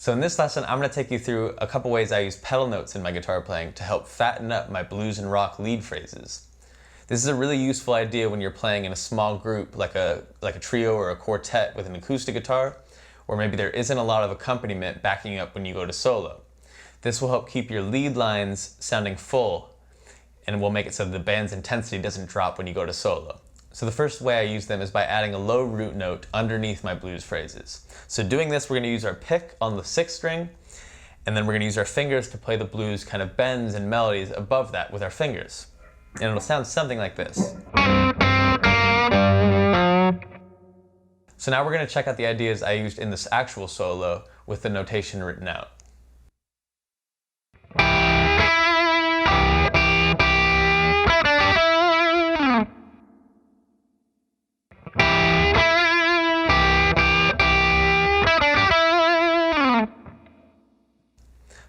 So in this lesson, I'm going to take you through a couple ways I use pedal notes in my guitar playing to help fatten up my blues and rock lead phrases. This is a really useful idea when you're playing in a small group like a trio or a quartet with an acoustic guitar, or maybe there isn't a lot of accompaniment backing up when you go to solo. This will help keep your lead lines sounding full and will make it so the band's intensity doesn't drop when you go to solo. So the first way I use them is by adding a low root note underneath my blues phrases. So doing this, we're going to use our pick on the 6th string, and then we're going to use our fingers to play the blues kind of bends and melodies above that with our fingers. And it'll sound something like this. So now we're going to check out the ideas I used in this actual solo with the notation written out.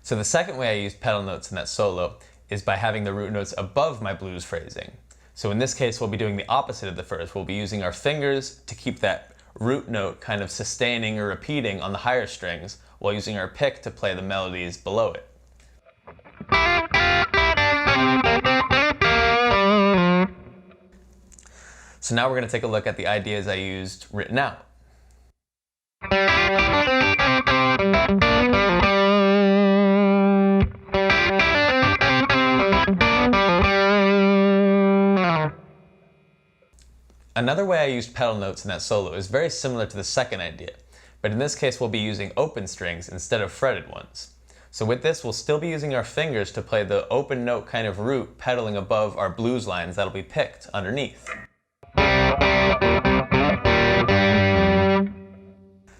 So the second way I used pedal notes in that solo is by having the root notes above my blues phrasing. So in this case, we'll be doing the opposite of the first. We'll be using our fingers to keep that root note kind of sustaining or repeating on the higher strings, while using our pick to play the melodies below it. So now we're going to take a look at the ideas I used written out. Another way I used pedal notes in that solo is very similar to the second idea, but in this case we'll be using open strings instead of fretted ones. So with this, we'll still be using our fingers to play the open note kind of root pedaling above our blues lines that'll be picked underneath.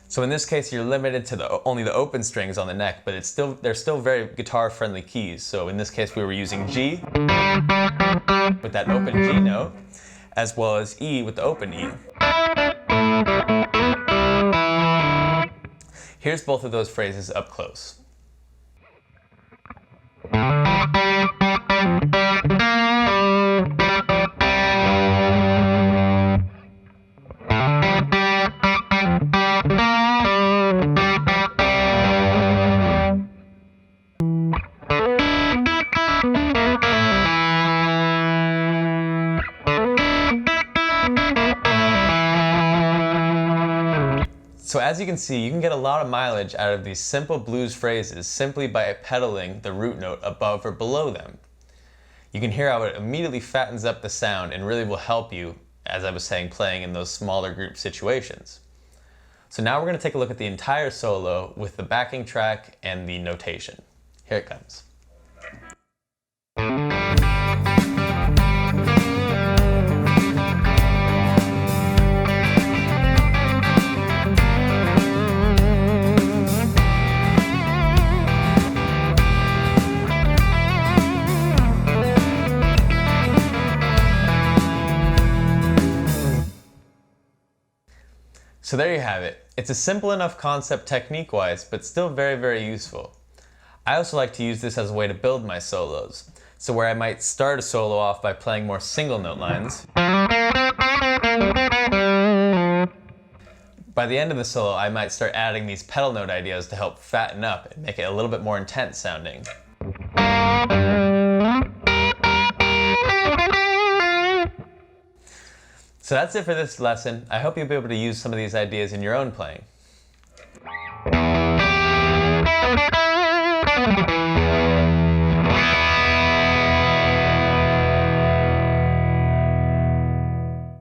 So in this case, you're limited to only the open strings on the neck, but they're still very guitar-friendly keys. So in this case, we were using G with that open G note, as well as E with the open E. Here's both of those phrases up close. So as you can see, you can get a lot of mileage out of these simple blues phrases simply by pedaling the root note above or below them. You can hear how it immediately fattens up the sound and really will help you, as I was saying, playing in those smaller group situations. So now we're going to take a look at the entire solo with the backing track and the notation. Here it comes. So there you have it. It's a simple enough concept technique-wise, but still very, very useful. I also like to use this as a way to build my solos. So where I might start a solo off by playing more single note lines, by the end of the solo I might start adding these pedal note ideas to help fatten up and make it a little bit more intense sounding. So that's it for this lesson. I hope you'll be able to use some of these ideas in your own playing.